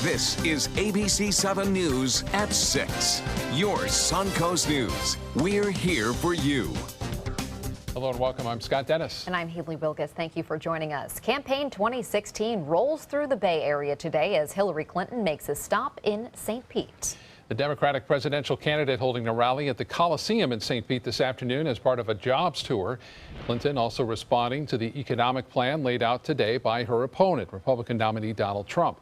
This is ABC 7 News at 6. Your Suncoast News. We're here for you. Hello and welcome. I'm Scott Dennis. And I'm Haley Wilkes. Thank you for joining us. Campaign 2016 rolls through the Bay Area today as Hillary Clinton makes a stop in St. Pete. The Democratic presidential candidate holding a rally at the Coliseum in St. Pete this afternoon as part of a jobs tour. Clinton also responding to the economic plan laid out today by her opponent, Republican nominee Donald Trump.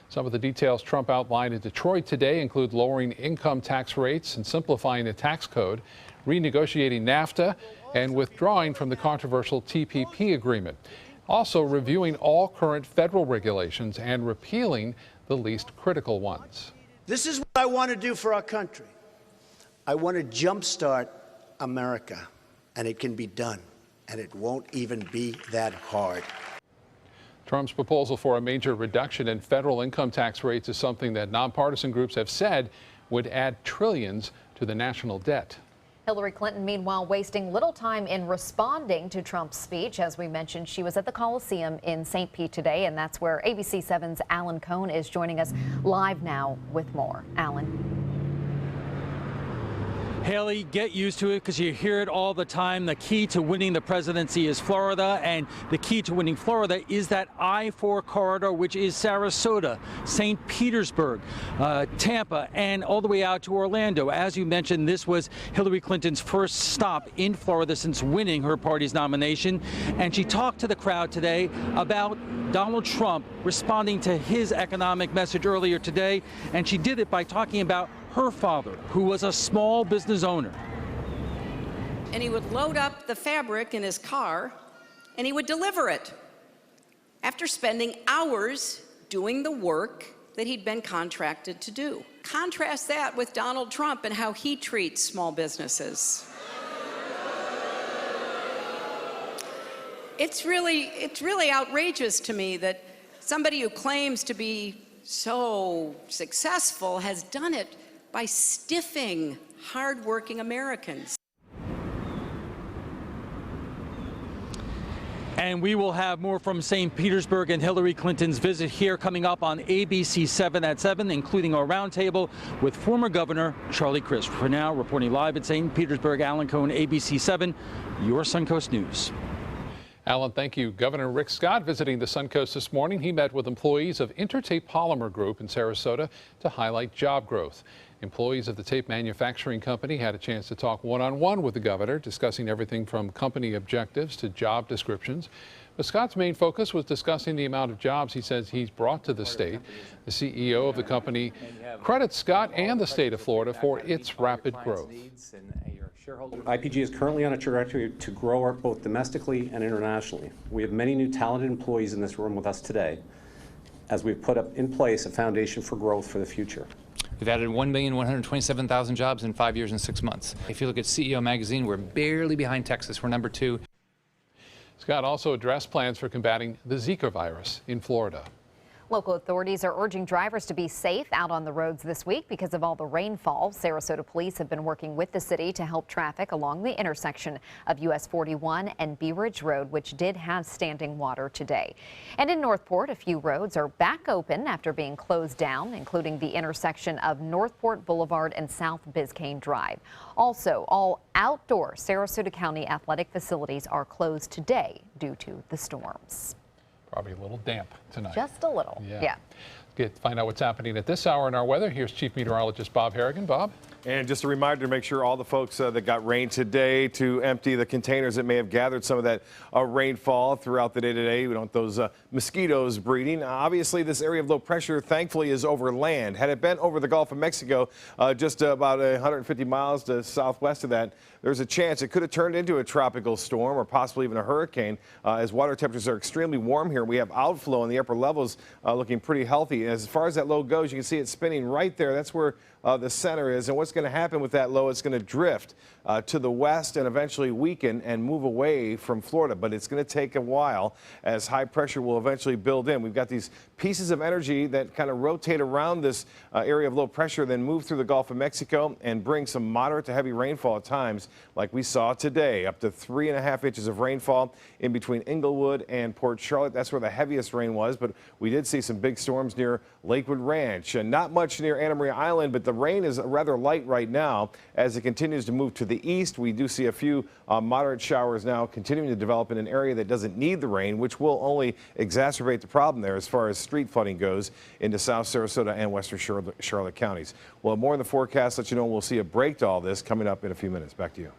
Some of the details Trump outlined in Detroit today include lowering income tax rates and simplifying the tax code, renegotiating NAFTA, and withdrawing from the controversial TPP agreement. Also reviewing all current federal regulations and repealing the least critical ones. This is what I want to do for our country. I want to jumpstart America, and it can be done, and it won't even be that hard. Trump's proposal for a major reduction in federal income tax rates is something that nonpartisan groups have said would add trillions to the national debt. Hillary Clinton, meanwhile, wasting little time in responding to Trump's speech. As we mentioned, she was at the Coliseum in St. Pete today, and that's where ABC 7's Alan Cohn is joining us live now with more. Alan. Haley, get used to it because you hear it all the time. The key to winning the presidency is Florida, and the key to winning Florida is that I-4 corridor, which is Sarasota, St. Petersburg, Tampa, and all the way out to Orlando. As you mentioned, this was Hillary Clinton's first stop in Florida since winning her party's nomination, and she talked to the crowd today about Donald Trump responding to his economic message earlier today, and she did it by talking about her father, who was a small business owner. And he would load up the fabric in his car, and he would deliver it after spending hours doing the work that he'd been contracted to do. Contrast that with Donald Trump and how he treats small businesses. It's really outrageous to me that somebody who claims to be so successful has done it by stiffing hardworking Americans. And we will have more from St. Petersburg and Hillary Clinton's visit here coming up on ABC 7 at 7, including our roundtable with former Governor Charlie Crist. For now, reporting live at St. Petersburg, Alan Cohn, ABC 7, your Suncoast News. Alan, thank you. Governor Rick Scott visiting the Suncoast this morning. He met with employees of Intertape Polymer Group in Sarasota to highlight job growth. Employees of the tape manufacturing company had a chance to talk one-on-one with the governor, discussing everything from company objectives to job descriptions. But Scott's main focus was discussing the amount of jobs he says he's brought to the state. The CEO of the company credits Scott and the state of Florida for its rapid growth. IPG is currently on a trajectory to grow both domestically and internationally. We have many new talented employees in this room with us today, as we've put up in place a foundation for growth for the future. We've added 1,127,000 jobs in 5 years and 6 months. If you look at CEO Magazine, we're barely behind Texas. We're number 2. Scott also addressed plans for combating the Zika virus in Florida. Local authorities are urging drivers to be safe out on the roads this week because of all the rainfall. Sarasota police have been working with the city to help traffic along the intersection of US 41 and Bee Ridge Road, which did have standing water today. And in Northport, a few roads are back open after being closed down, including the intersection of Northport Boulevard and South Biscayne Drive. Also, all outdoor Sarasota County athletic facilities are closed today due to the storms. Probably a little damp tonight. Just a little. Yeah. Find out what's happening at this hour in our weather. Here's Chief Meteorologist Bob Harrigan. Bob? And just a reminder to make sure all the folks that got rain today to empty the containers that may have gathered some of that rainfall throughout the day today. We don't want those mosquitoes breeding. Obviously, this area of low pressure, thankfully, is over land. Had it been over the Gulf of Mexico, just about 150 miles to southwest of that, there's a chance it could have turned into a tropical storm or possibly even a hurricane as water temperatures are extremely warm here. We have outflow in the upper levels looking pretty healthy. As far as that low goes, you can see it spinning right there. That's where the center is. And what's going to happen with that low? It's going to drift to the west and eventually weaken and move away from Florida. But it's going to take a while as high pressure will eventually build in. We've got these pieces of energy that kind of rotate around this area of low pressure, then move through the Gulf of Mexico and bring some moderate to heavy rainfall at times, like we saw today, up to 3.5 inches of rainfall in between Inglewood and Port Charlotte. That's where the heaviest rain was, but we did see some big storms near Lakewood Ranch and not much near Anna Maria Island, but the rain is rather light right now as it continues to move to the east. We do see a few moderate showers now continuing to develop in an area that doesn't need the rain, which will only exacerbate the problem there as far as street flooding goes into South Sarasota and western Charlotte counties. Well, more in the forecast, let you know we'll see a break to all this coming up in a few minutes. Back to you.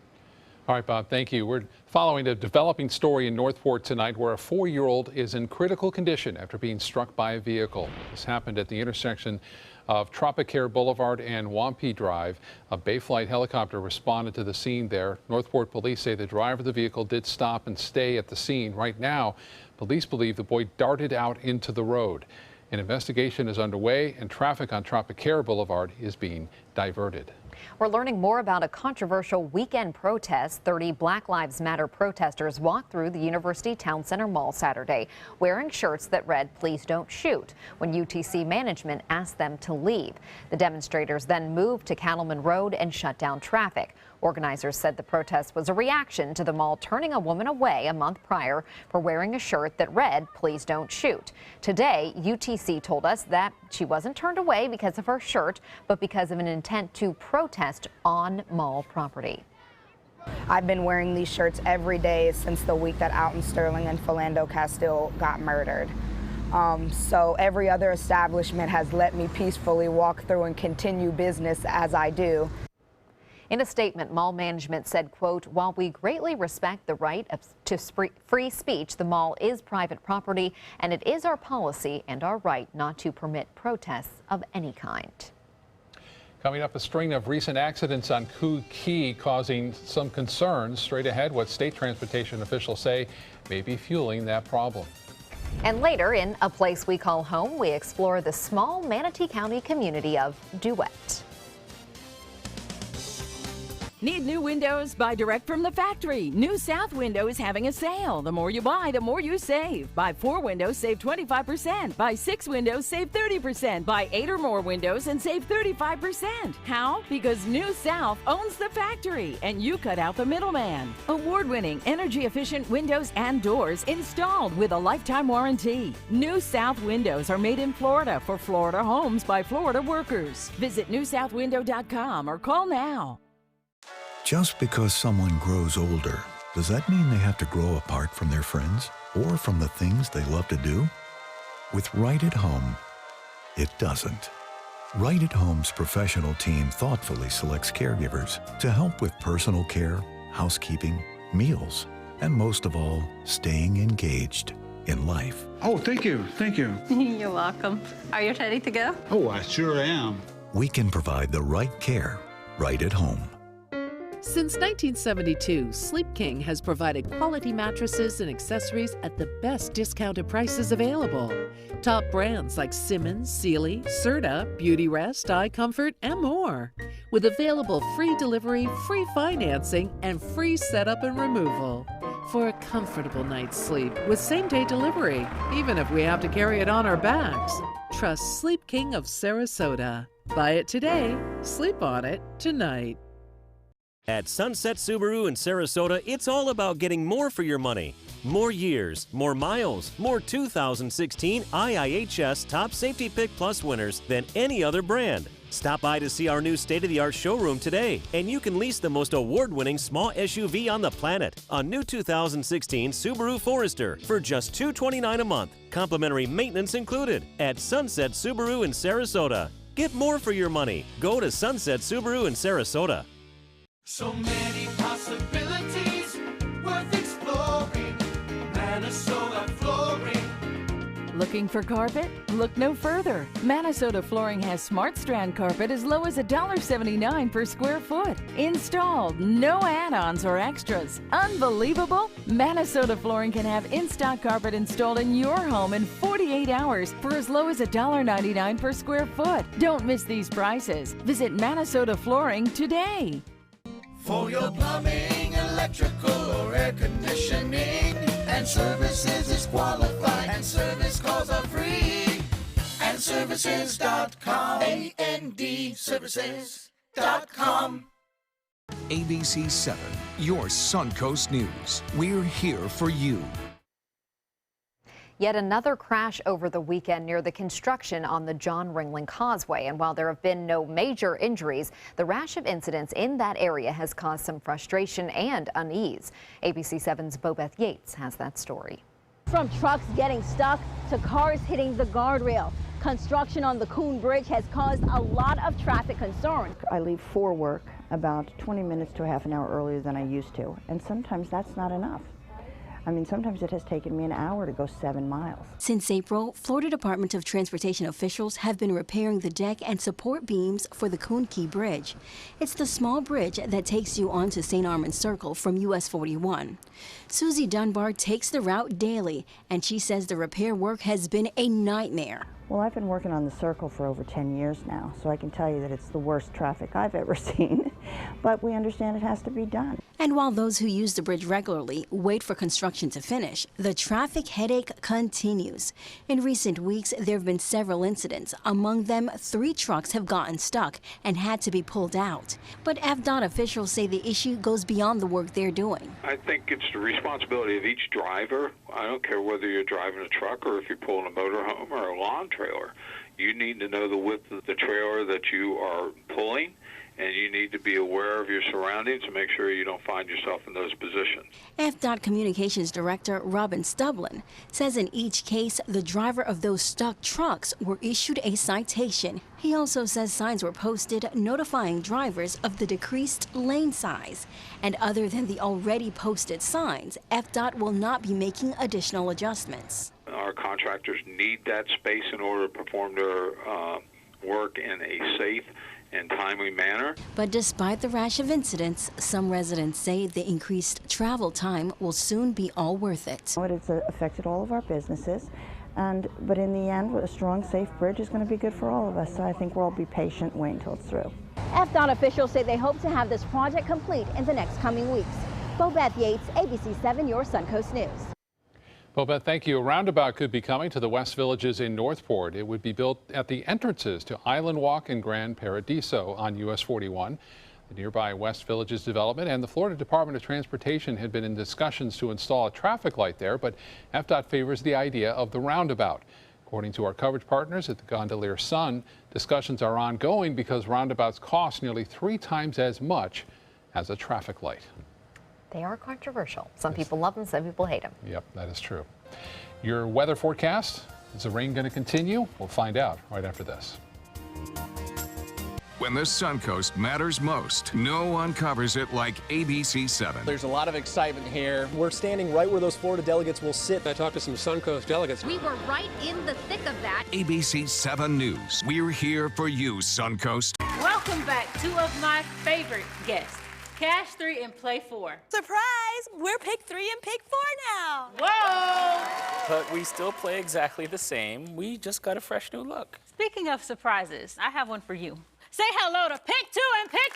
All right, Bob, thank you. We're following a developing story in Northport tonight where a 4-year-old is in critical condition after being struck by a vehicle. This happened at the intersection of Tropicare Boulevard and Wampee Drive. A Bayflight helicopter responded to the scene there. Northport police say the driver of the vehicle did stop and stay at the scene. Right now, police believe the boy darted out into the road. An investigation is underway and traffic on Tropicare Boulevard is being diverted. We're learning more about a controversial weekend protest. 30 Black Lives Matter protesters walked through the University Town Center Mall Saturday wearing shirts that read "Please don't shoot" when UTC management asked them to leave. The demonstrators then moved to Cattleman Road and shut down traffic. Organizers said the protest was a reaction to the mall turning a woman away a month prior for wearing a shirt that read "Please don't shoot." Today, UTC told us that she wasn't turned away because of her shirt, but because of an intent to protest on mall property. I've been wearing these shirts every day since the week that Alton Sterling and Philando Castile got murdered. So every other establishment has let me peacefully walk through and continue business as I do. In a statement, mall management said, quote, "While we greatly respect the right to free speech, the mall is private property, and it is our policy and our right not to permit protests of any kind." Coming up, a string of recent accidents on Koo Key causing some concerns. Straight ahead, what state transportation officials say may be fueling that problem. And later, in A Place We Call Home, we explore the small Manatee County community of Duet. Need new windows? Buy direct from the factory. New South Window is having a sale. The more you buy, the more you save. Buy 4 windows, save 25%. Buy 6 windows, save 30%. Buy 8 or more windows and save 35%. How? Because New South owns the factory and you cut out the middleman. Award-winning, energy-efficient windows and doors installed with a lifetime warranty. New South Windows are made in Florida for Florida homes by Florida workers. Visit newsouthwindow.com or call now. Just because someone grows older, does that mean they have to grow apart from their friends or from the things they love to do? With Right at Home, it doesn't. Right at Home's professional team thoughtfully selects caregivers to help with personal care, housekeeping, meals, and most of all, staying engaged in life. Oh, thank you. Thank you. You're welcome. Are you ready to go? Oh, I sure am. We can provide the right care right at home. Since 1972, Sleep King has provided quality mattresses and accessories at the best discounted prices available. Top brands like Simmons, Sealy, Serta, Beautyrest, iComfort, and more. With available free delivery, free financing, and free setup and removal. For a comfortable night's sleep with same-day delivery, even if we have to carry it on our backs. Trust Sleep King of Sarasota. Buy it today, sleep on it tonight. At Sunset Subaru in Sarasota, it's all about getting more for your money. More years, more miles, more 2016 IIHS Top Safety Pick Plus winners than any other brand. Stop by to see our new state-of-the-art showroom today, and you can lease the most award-winning small SUV on the planet, a new 2016 Subaru Forester, for just $229 a month. Complimentary maintenance included at Sunset Subaru in Sarasota. Get more for your money. Go to Sunset Subaru in Sarasota. So many possibilities worth exploring. Minnesota Flooring. Look Looking for carpet? Look no further. Manasota Flooring has Smart Strand carpet as low as $1.79 per square foot. Installed, no add-ons or extras. Unbelievable? Manasota Flooring can have in-stock carpet installed in your home in 48 hours for as low as $1.99 per square foot. Don't miss these prices. Visit Manasota Flooring today. For your plumbing, electrical, or air conditioning, and services is qualified, and service calls are free. And services.com. AND services.com. ABC 7, your Suncoast News. We're here for you. Yet another crash over the weekend near the construction on the John Ringling Causeway. And while there have been no major injuries, the rash of incidents in that area has caused some frustration and unease. ABC 7's Bobeth Yates has that story. From trucks getting stuck to cars hitting the guardrail, construction on the Coon Bridge has caused a lot of traffic concern. I leave for work about 20 minutes to a half an hour earlier than I used to, and sometimes that's not enough. I mean, sometimes it has taken me an hour to go 7 miles. Since April, Florida Department of Transportation officials have been repairing the deck and support beams for the Coon Key Bridge. It's the small bridge that takes you onto St. Armand Circle from US 41. Susie Dunbar takes the route daily, and she says the repair work has been a nightmare. Well, I've been working on the circle for over 10 years now, so I can tell you that it's the worst traffic I've ever seen. But we understand it has to be done. And while those who use the bridge regularly wait for construction to finish, the traffic headache continues. In recent weeks, there have been several incidents. Among them, 3 trucks have gotten stuck and had to be pulled out. But FDOT officials say the issue goes beyond the work they're doing. I think it's the responsibility of each driver. I don't care whether you're driving a truck or if you're pulling a motorhome or a lawn trailer. You need to know the width of the trailer that you are pulling, and you need to be aware of your surroundings to make sure you don't find yourself in those positions. FDOT Communications Director Robin Stublin says in each case, the driver of those stuck trucks were issued a citation. He also says signs were posted notifying drivers of the decreased lane size. And other than the already posted signs, FDOT will not be making additional adjustments. Our contractors need that space in order to perform their work in a safe and timely manner. But despite the rash of incidents, some residents say the increased travel time will soon be all worth it. It has affected all of our businesses, but in the end, a strong, safe bridge is going to be good for all of us. So I think we'll all be patient and wait until it's through. FDOT officials say they hope to have this project complete in the next coming weeks. Bobeth Yates, ABC 7, your Suncoast News. Bobeth, thank you. A roundabout could be coming to the West Villages in Northport. It would be built at the entrances to Island Walk and Grand Paradiso on US 41. The nearby West Villages development and the Florida Department of Transportation had been in discussions to install a traffic light there, but FDOT favors the idea of the roundabout. According to our coverage partners at the Gondolier Sun, discussions are ongoing because roundabouts cost nearly 3 times as much as a traffic light. They are controversial. Some people love them, some people hate them. Yep, that is true. Your weather forecast, is the rain going to continue? We'll find out right after this. When the Suncoast matters most, no one covers it like ABC 7. There's a lot of excitement here. We're standing right where those Florida delegates will sit. I talked to some Suncoast delegates. We were right in the thick of that. ABC 7 News. We're here for you, Suncoast. Welcome back. 2 of my favorite guests. Cash 3 and Play 4. Surprise! We're Pick 3 and Pick 4 now. Whoa! But we still play exactly the same. We just got a fresh new look. Speaking of surprises, I have one for you. Say hello to Pick 2 and Pick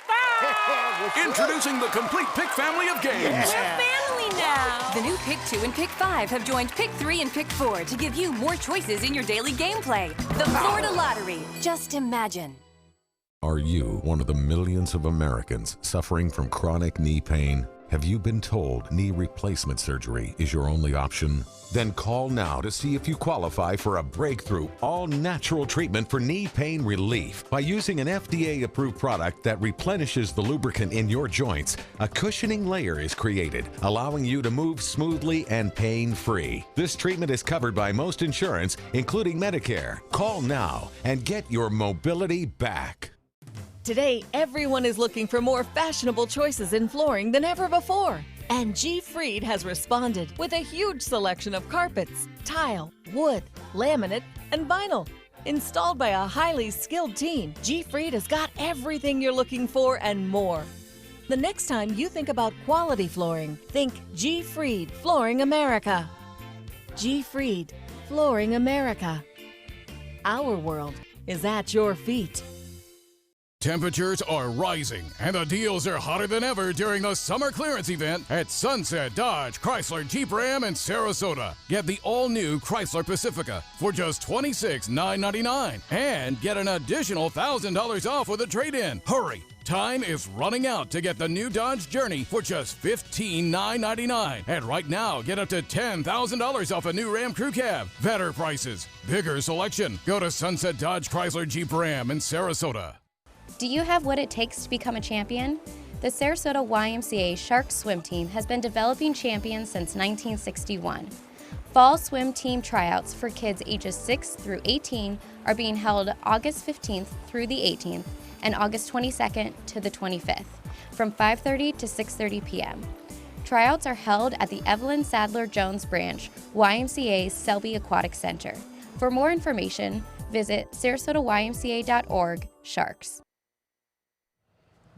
5! Introducing the complete Pick family of games. We're family now. The new Pick 2 and Pick 5 have joined Pick 3 and Pick 4 to give you more choices in your daily gameplay. The Florida Lottery. Just imagine. Are you one of the millions of Americans suffering from chronic knee pain? Have you been told knee replacement surgery is your only option? Then call now to see if you qualify for a breakthrough, all-natural treatment for knee pain relief. By using an FDA-approved product that replenishes the lubricant in your joints, a cushioning layer is created, allowing you to move smoothly and pain-free. This treatment is covered by most insurance, including Medicare. Call now and get your mobility back. Today, everyone is looking for more fashionable choices in flooring than ever before. And G. Fried has responded with a huge selection of carpets, tile, wood, laminate, and vinyl. Installed by a highly skilled team, G-Freed has got everything you're looking for and more. The next time you think about quality flooring, think G-Freed Flooring America. G-Freed Flooring America. Our world is at your feet. Temperatures are rising, and the deals are hotter than ever during the summer clearance event at Sunset Dodge Chrysler Jeep Ram in Sarasota. Get the all-new Chrysler Pacifica for just $26,999 and get an additional $1,000 off with a trade-in. Hurry! Time is running out to get the new Dodge Journey for just $15,999. And right now, get up to $10,000 off a new Ram Crew Cab. Better prices, bigger selection. Go to Sunset Dodge Chrysler Jeep Ram in Sarasota. Do you have what it takes to become a champion? The Sarasota YMCA Sharks swim team has been developing champions since 1961. Fall swim team tryouts for kids ages 6 through 18 are being held August 15th through the 18th and August 22nd to the 25th from 5:30 to 6:30 p.m. Tryouts are held at the Evelyn Sadler Jones branch, YMCA's Selby Aquatic Center. For more information, visit sarasotaymca.org/sharks.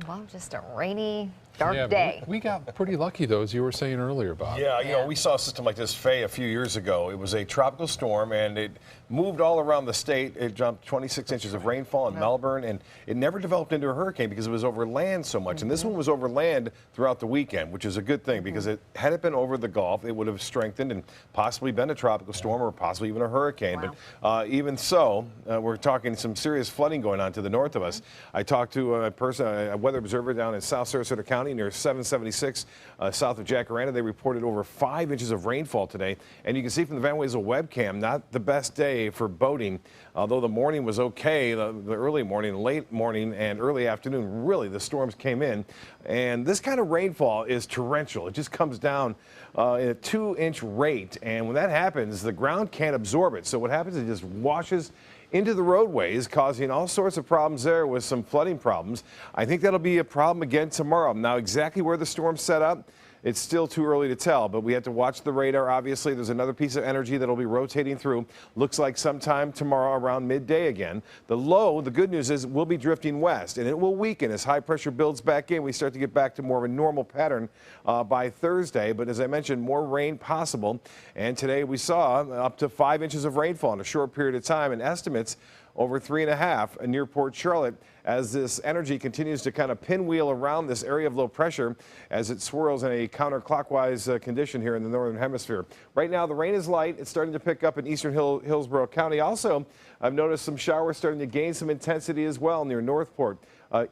Well, just a rainy, dark day. We got pretty lucky, though, as you were saying earlier, Bob. Yeah, you know, we saw a system like this, Faye, a few years ago. It was a tropical storm, and it moved all around the state. It jumped 26 inches of rainfall in Melbourne, and it never developed into a hurricane because it was over land so much. And this one was over land throughout the weekend, which is a good thing because had it been over the Gulf, it would have strengthened and possibly been a tropical storm or possibly even a hurricane. But even so, we're talking some serious flooding going on to the north of us. I talked to a person, a weather observer down in South Sarasota County near 776 south of Jacaranda. They reported over 5 inches of rainfall today. And you can see from the Van Wezel webcam, not the best day for boating. Although the morning was okay, the early morning, late morning, and early afternoon, really the storms came in. And this kind of rainfall is torrential. It just comes down in a 2-inch rate. And when that happens, the ground can't absorb it. So what happens is it just washes into the roadways, causing all sorts of problems there with some flooding problems. I think that'll be a problem again tomorrow. Now, exactly where the storm set up, it's still too early to tell, but we have to watch the radar. Obviously, there's another piece of energy that'll be rotating through. Looks like sometime tomorrow around midday again. The low, the good news is, will be drifting west, and it will weaken as high pressure builds back in. We start to get back to more of a normal pattern by Thursday, but as I mentioned, more rain possible. And today we saw up to 5 inches of rainfall in a short period of time, and estimates over 3.5 near Port Charlotte as this energy continues to kind of pinwheel around this area of low pressure as it swirls in a counterclockwise condition here in the northern hemisphere. Right now, the rain is light. It's starting to pick up in eastern Hillsborough County. Also, I've noticed some showers starting to gain some intensity as well near Northport.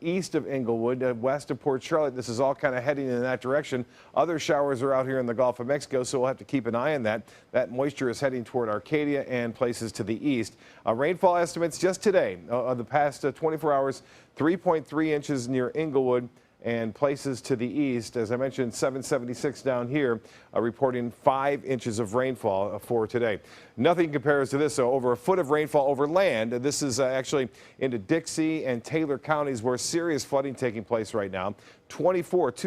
East of Englewood, west of Port Charlotte. This is all kind of heading in that direction. Other showers are out here in the Gulf of Mexico, so we'll have to keep an eye on that. That moisture is heading toward Arcadia and places to the east. Rainfall estimates just today of the past 24 hours, 3.3 inches near Englewood and places to the east. As I mentioned, 776 down here, reporting 5 inches of rainfall for today. Nothing compares to this, so over a foot of rainfall over land. This is actually into Dixie and Taylor counties where serious flooding taking place right now. 2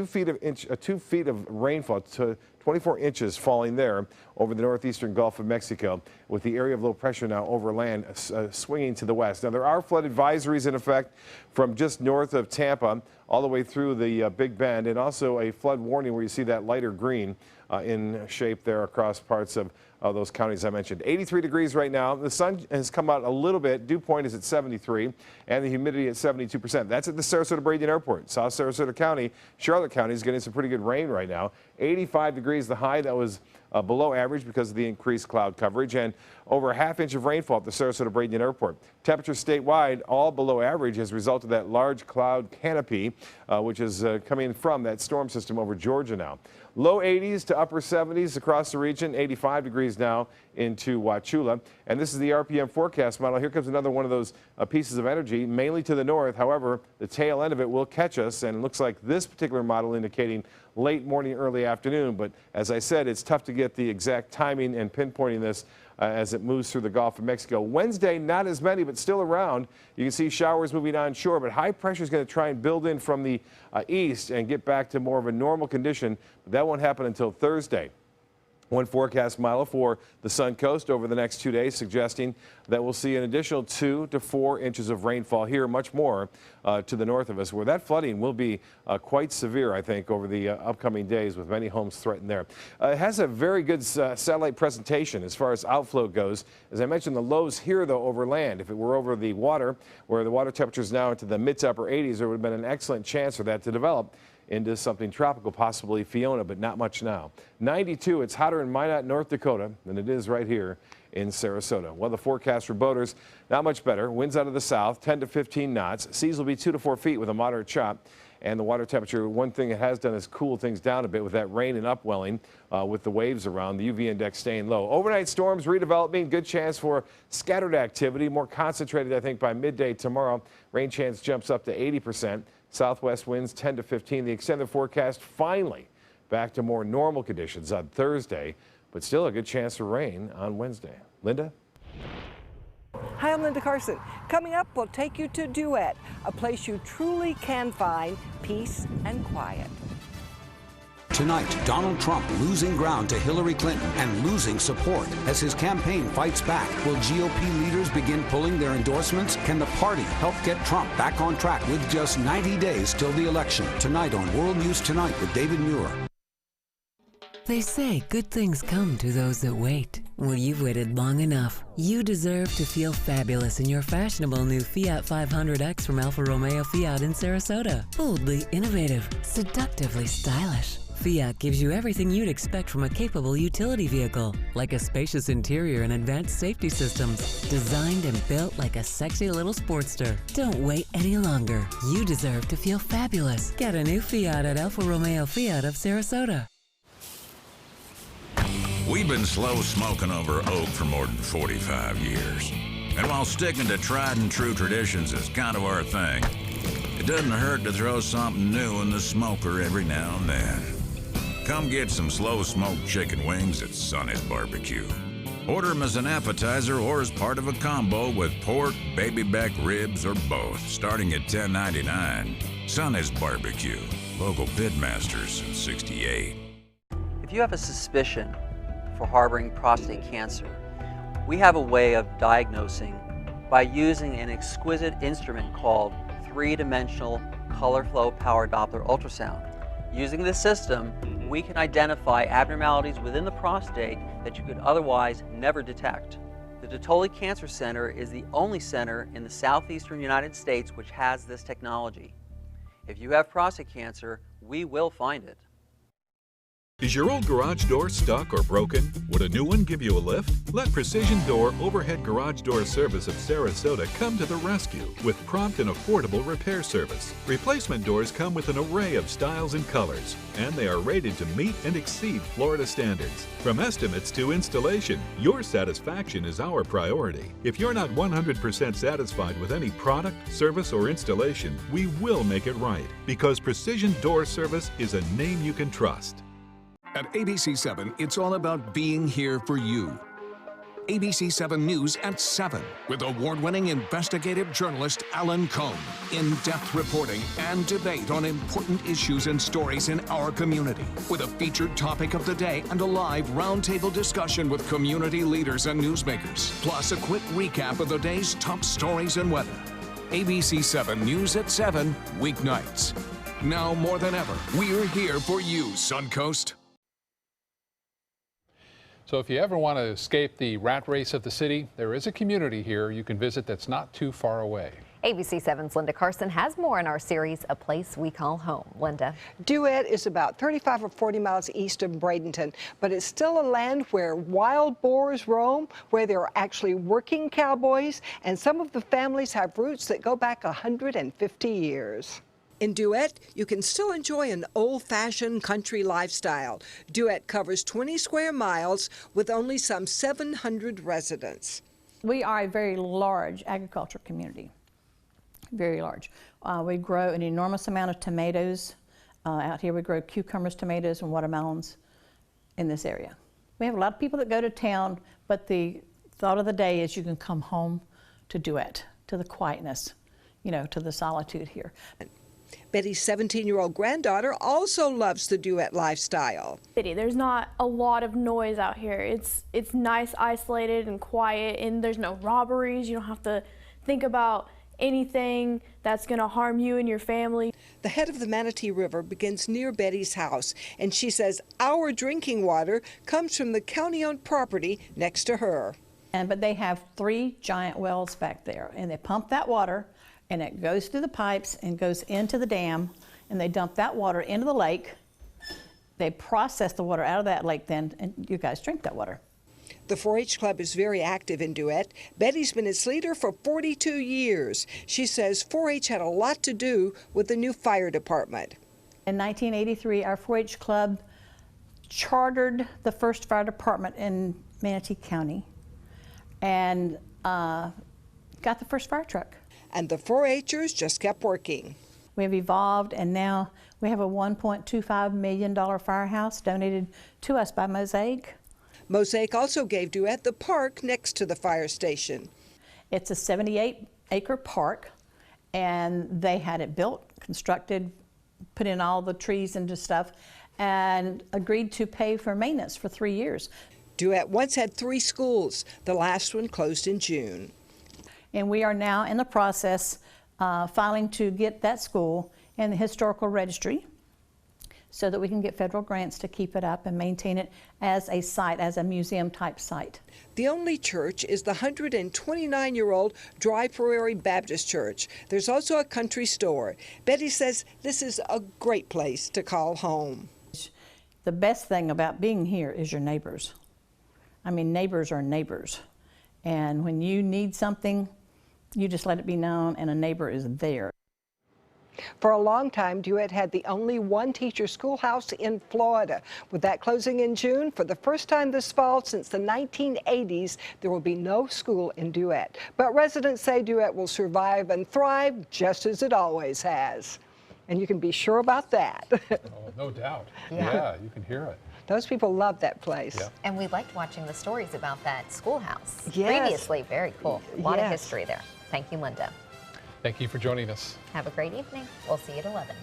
feet of rainfall to 24 inches falling there over the northeastern Gulf of Mexico, with the area of low pressure now over land swinging to the west. Now, there are flood advisories in effect from just north of Tampa all the way through the Big Bend, and also a flood warning where you see that lighter green in shape there across parts of those counties I mentioned. 83 degrees right now. The sun has come out a little bit. Dew point is at 73, and the humidity at 72%. That's at the Sarasota-Bradenton Airport. South Sarasota County, Charlotte County is getting some pretty good rain right now. 85 degrees the high. That was below average because of the increased cloud coverage, and over a half inch of rainfall at the Sarasota-Bradenton Airport. Temperature statewide all below average as a result of that large cloud canopy, which is coming from that storm system over Georgia now. Low 80s to upper 70s across the region, 85 degrees now into Wauchula. And this is the RPM forecast model. Here comes another one of those pieces of energy, mainly to the north. However, the tail end of it will catch us, and it looks like this particular model indicating late morning, early afternoon. But as I said, it's tough to get the exact timing and pinpointing this as it moves through the Gulf of Mexico. Wednesday, not as many, but still around. You can see showers moving onshore, but high pressure is going to try and build in from the east and get back to more of a normal condition. But that won't happen until Thursday. One forecast model for the Suncoast over the next 2 days suggesting that we'll see an additional 2 to 4 inches of rainfall here, much more to the north of us, where that flooding will be quite severe, I think, over the upcoming days, with many homes threatened there. It has a very good satellite presentation as far as outflow goes. As I mentioned, the lows here, though, over land. If it were over the water, where the water temperature is now into the mid to upper 80s, there would have been an excellent chance for that to develop into something tropical, possibly Fiona, but not much now. 92, it's hotter in Minot, North Dakota than it is right here in Sarasota. Well, the forecast for boaters, not much better. Winds out of the south, 10 to 15 knots. Seas will be 2 to 4 feet with a moderate chop. And the water temperature, one thing it has done is cool things down a bit with that rain and upwelling with the waves around, the UV index staying low. Overnight storms redeveloping, good chance for scattered activity, more concentrated, I think, by midday tomorrow. Rain chance jumps up to 80%. Southwest winds 10 to 15. The extended forecast finally back to more normal conditions on Thursday, but still a good chance of rain on Wednesday. Linda? Hi, I'm Linda Carson. Coming up, we'll take you to Duet, a place you truly can find peace and quiet. Tonight, Donald Trump losing ground to Hillary Clinton and losing support as his campaign fights back. Will GOP leaders begin pulling their endorsements? Can the party help get Trump back on track with just 90 days till the election? Tonight on World News Tonight with David Muir. They say good things come to those that wait. Well, you've waited long enough. You deserve to feel fabulous in your fashionable new Fiat 500X from Alfa Romeo Fiat in Sarasota. Boldly innovative, seductively stylish. Fiat gives you everything you'd expect from a capable utility vehicle, like a spacious interior and advanced safety systems, designed and built like a sexy little Sportster. Don't wait any longer. You deserve to feel fabulous. Get a new Fiat at Alfa Romeo Fiat of Sarasota. We've been slow smoking over oak for more than 45 years. And while sticking to tried and true traditions is kind of our thing, it doesn't hurt to throw something new in the smoker every now and then. Come get some slow-smoked chicken wings at Sonny's Barbecue. Order them as an appetizer or as part of a combo with pork, baby back ribs, or both, starting at $10.99. Sonny's Barbecue, local pitmasters since '68. If you have a suspicion for harboring prostate cancer, we have a way of diagnosing by using an exquisite instrument called three-dimensional color flow power Doppler ultrasound. Using this system, we can identify abnormalities within the prostate that you could otherwise never detect. The Dattoli Cancer Center is the only center in the southeastern United States which has this technology. If you have prostate cancer, we will find it. Is your old garage door stuck or broken? Would a new one give you a lift? Let Precision Door Overhead Garage Door Service of Sarasota come to the rescue with prompt and affordable repair service. Replacement doors come with an array of styles and colors, and they are rated to meet and exceed Florida standards. From estimates to installation, your satisfaction is our priority. If you're not 100% satisfied with any product, service, or installation, we will make it right, because Precision Door Service is a name you can trust. At ABC7, it's all about being here for you. ABC7 News at 7 with award-winning investigative journalist Alan Cohn. In-depth reporting and debate on important issues and stories in our community, with a featured topic of the day and a live roundtable discussion with community leaders and newsmakers, plus a quick recap of the day's top stories and weather. ABC7 News at 7, weeknights. Now more than ever, we're here for you, Suncoast. So if you ever want to escape the rat race of the city, there is a community here you can visit that's not too far away. ABC7's Linda Carson has more in our series, A Place We Call Home. Linda. Duet is about 35 or 40 miles east of Bradenton, but it's still a land where wild boars roam, where there are actually working cowboys, and some of the families have roots that go back 150 years. In Duet, you can still enjoy an old-fashioned country lifestyle. Duet covers 20 square miles with only some 700 residents. We are a very large agriculture community, very large. We grow an enormous amount of tomatoes. Out here we grow cucumbers, tomatoes, and watermelons in this area. We have a lot of people that go to town, but the thought of the day is you can come home to Duet, to the quietness, you know, to the solitude here. Betty's 17-year-old granddaughter also loves the duet lifestyle. There's not a lot of noise out here. It's nice, isolated, and quiet, and there's no robberies. You don't have to think about anything that's going to harm you and your family. The head of the Manatee River begins near Betty's house, and she says our drinking water comes from the county-owned property next to her. But they have 3 giant wells back there, and they pump that water, and it goes through the pipes and goes into the dam, and they dump that water into the lake. They process the water out of that lake then, and you guys drink that water. The 4-H Club is very active in Duet. Betty's been its leader for 42 years. She says 4-H had a lot to do with the new fire department. In 1983, our 4-H Club chartered the first fire department in Manatee County and got the first fire truck. And the 4-Hers just kept working. We have evolved, and now we have a $1.25 million firehouse donated to us by Mosaic. Mosaic also gave Duet the park next to the fire station. It's a 78-acre park, and they had it built, constructed, put in all the trees and stuff, and agreed to pay for maintenance for 3 years. Duet once had 3 schools. The last one closed in June. And we are now in the process filing to get that school in the historical registry so that we can get federal grants to keep it up and maintain it as a site, as a museum type site. The only church is the 129-year-old Dry Prairie Baptist Church. There's also a country store. Betty says this is a great place to call home. The best thing about being here is your neighbors. I mean, neighbors are neighbors. And when you need something, you just let it be known, and a neighbor is there. For a long time, Duet had the only one-teacher schoolhouse in Florida. With that closing in June, for the first time this fall since the 1980s, there will be no school in Duet. But residents say Duet will survive and thrive just as it always has. And you can be sure about that. Oh, no doubt. Yeah, you can hear it. Those people love that place. Yeah. And we liked watching the stories about that schoolhouse. Yes. Previously, very cool. A lot of Yes. history there. Thank you, Linda. Thank you for joining us. Have a great evening. We'll see you at 11.